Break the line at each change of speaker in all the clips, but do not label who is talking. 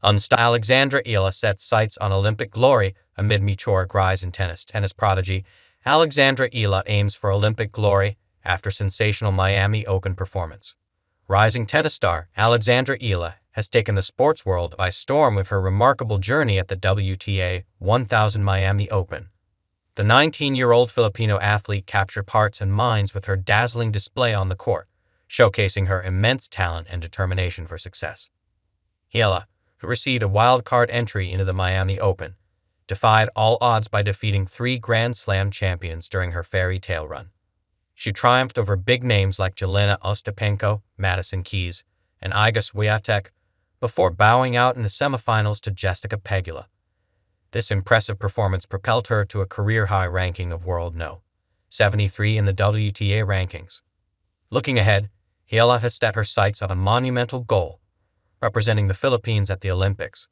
Alexandra Eala sets sights on Olympic glory amid meteoric rise in tennis. Tennis prodigy Alexandra Eala aims for Olympic glory after sensational Miami Open performance. Rising tennis star Alexandra Eala has taken the sports world by storm with her remarkable journey at the WTA 1000 Miami Open. The 19-year-old Filipino athlete captured hearts and minds with her dazzling display on the court, showcasing her immense talent and determination for success. Eala, who received a wildcard entry into the Miami Open, defied all odds by defeating 3 Grand Slam champions during her fairy tale run. She triumphed over big names like Jelena Ostapenko, Madison Keys, and Iga Swiatek before bowing out in the semifinals to Jessica Pegula. This impressive performance propelled her to a career-high ranking of World No. 73 in the WTA rankings. Looking ahead, Eala has set her sights on a monumental goal, representing the Philippines at the Olympics.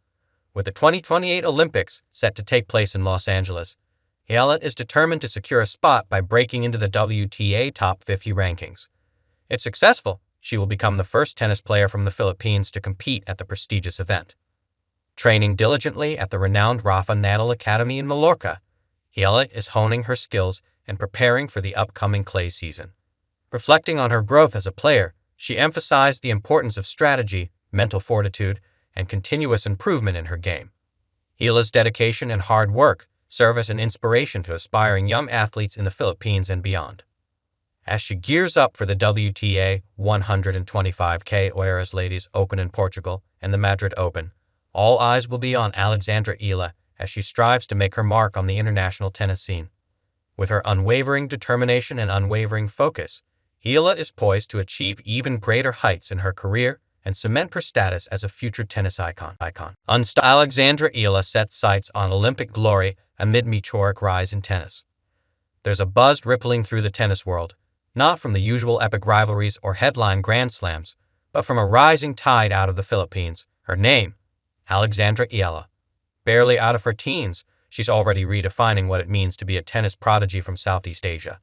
With the 2028 Olympics set to take place in Los Angeles, Eala is determined to secure a spot by breaking into the WTA Top 50 rankings. If successful, she will become the first tennis player from the Philippines to compete at the prestigious event. Training diligently at the renowned Rafa Nadal Academy in Mallorca, Eala is honing her skills and preparing for the upcoming clay season. Reflecting on her growth as a player, she emphasized the importance of strategy, mental fortitude, and continuous improvement in her game. Eala's dedication and hard work serve as an inspiration to aspiring young athletes in the Philippines and beyond. As she gears up for the WTA 125K Oeiras Ladies Open in Portugal and the Madrid Open, all eyes will be on Alexandra Eala as she strives to make her mark on the international tennis scene. With her unwavering determination and unwavering focus, Eala is poised to achieve even greater heights in her career and cement her status as a future tennis icon. Alexandra Eala sets sights on Olympic glory amid meteoric rise in tennis. There's a buzz rippling through the tennis world, not from the usual epic rivalries or headline Grand Slams, but from a rising tide out of the Philippines. Her name, Alexandra Eala. Barely out of her teens, she's already redefining what it means to be a tennis prodigy from Southeast Asia.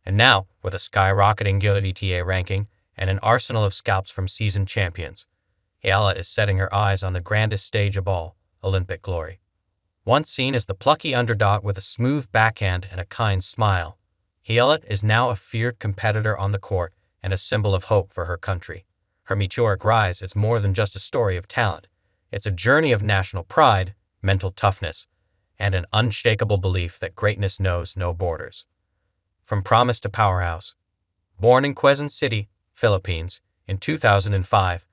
And now, with a skyrocketing WTA ranking and an arsenal of scalps from seasoned champions, Eala is setting her eyes on the grandest stage of all, Olympic glory. Once seen as the plucky underdog with a smooth backhand and a kind smile, Eala is now a feared competitor on the court and a symbol of hope for her country. Her meteoric rise is more than just a story of talent. It's a journey of national pride, mental toughness, and an unshakable belief that greatness knows no borders. From promise to powerhouse. Born in Quezon City, Philippines, in 2005,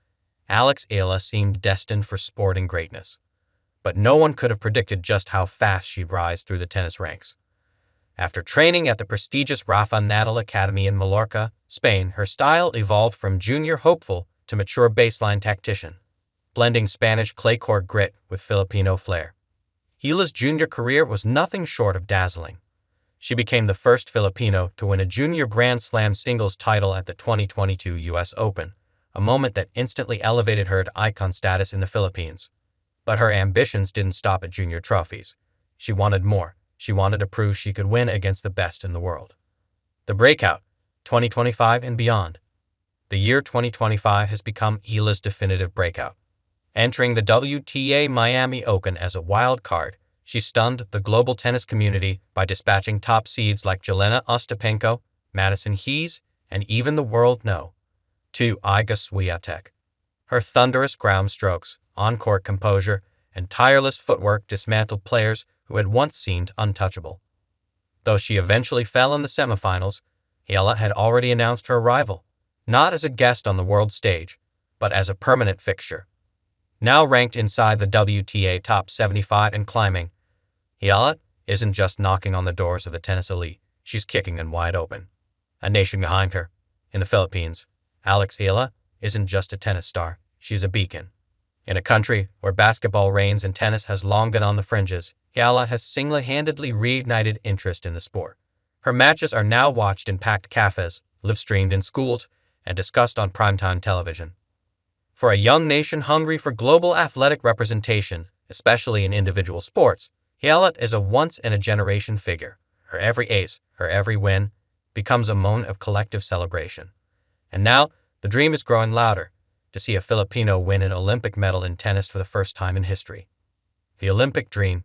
Alex Eala seemed destined for sporting greatness. But no one could have predicted just how fast she'd rise through the tennis ranks. After training at the prestigious Rafa Nadal Academy in Mallorca, Spain, her style evolved from junior hopeful to mature baseline tactician, blending Spanish clay court grit with Filipino flair. Eala's junior career was nothing short of dazzling. She became the first Filipino to win a junior Grand Slam singles title at the 2022 U.S. Open, a moment that instantly elevated her to icon status in the Philippines. But her ambitions didn't stop at junior trophies. She wanted more. She wanted to prove she could win against the best in the world. The breakout, 2025 and beyond. The year 2025 has become Eala's definitive breakout. Entering the WTA Miami Open as a wild card, she stunned the global tennis community by dispatching top seeds like Jelena Ostapenko, Madison Keys, and even the world No. 2 Iga Swiatek. Her thunderous ground strokes, on-court composure, and tireless footwork dismantled players who had once seemed untouchable. Though she eventually fell in the semifinals, Eala had already announced her arrival, not as a guest on the world stage, but as a permanent fixture. Now ranked inside the WTA Top 75 and climbing, Eala isn't just knocking on the doors of the tennis elite, she's kicking them wide open. A nation behind her. In the Philippines, Alex Eala isn't just a tennis star, she's a beacon. In a country where basketball reigns and tennis has long been on the fringes, Eala has single-handedly reignited interest in the sport. Her matches are now watched in packed cafes, live-streamed in schools, and discussed on primetime television. For a young nation hungry for global athletic representation, especially in individual sports, Eala is a once-in-a-generation figure. Her every ace, her every win, becomes a moment of collective celebration. And now, the dream is growing louder. to see a Filipino win an Olympic medal in tennis for the first time in history. The Olympic dream.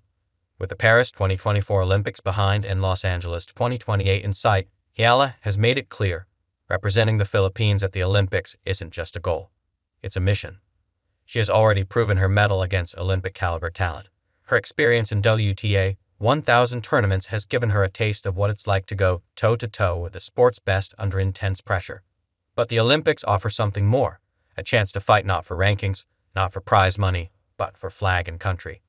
With the Paris 2024 Olympics behind and Los Angeles 2028 in sight, Eala has made it clear, representing the Philippines at the Olympics isn't just a goal. It's a mission. She has already proven her mettle against Olympic-caliber talent. Her experience in WTA 1000 tournaments has given her a taste of what it's like to go toe-to-toe with the sport's best under intense pressure. But the Olympics offer something more, a chance to fight not for rankings, not for prize money, but for flag and country.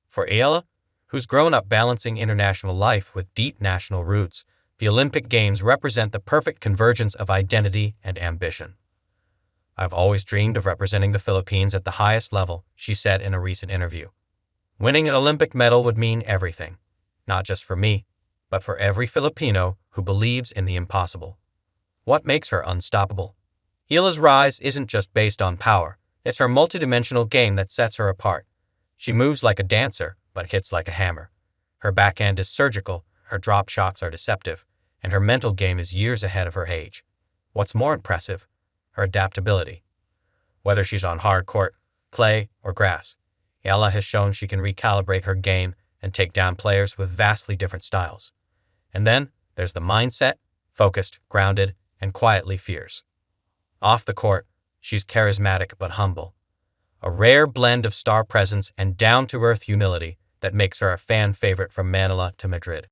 For Eala, who's grown up balancing international life with deep national roots, the Olympic Games represent the perfect convergence of identity and ambition. "I've always dreamed of representing the Philippines at the highest level," she said in a recent interview. "Winning an Olympic medal would mean everything, not just for me, but for every Filipino who believes in the impossible." What makes her unstoppable? Eala's rise isn't just based on power, it's her multidimensional game that sets her apart. She moves like a dancer, but hits like a hammer. Her backhand is surgical, her drop shots are deceptive, and her mental game is years ahead of her age. What's more impressive? Her adaptability. Whether she's on hard court, clay, or grass, Eala has shown she can recalibrate her game and take down players with vastly different styles. And then there's the mindset, focused, grounded, and quietly fierce. Off the court, she's charismatic but humble. A rare blend of star presence and down-to-earth humility that makes her a fan favorite from Manila to Madrid.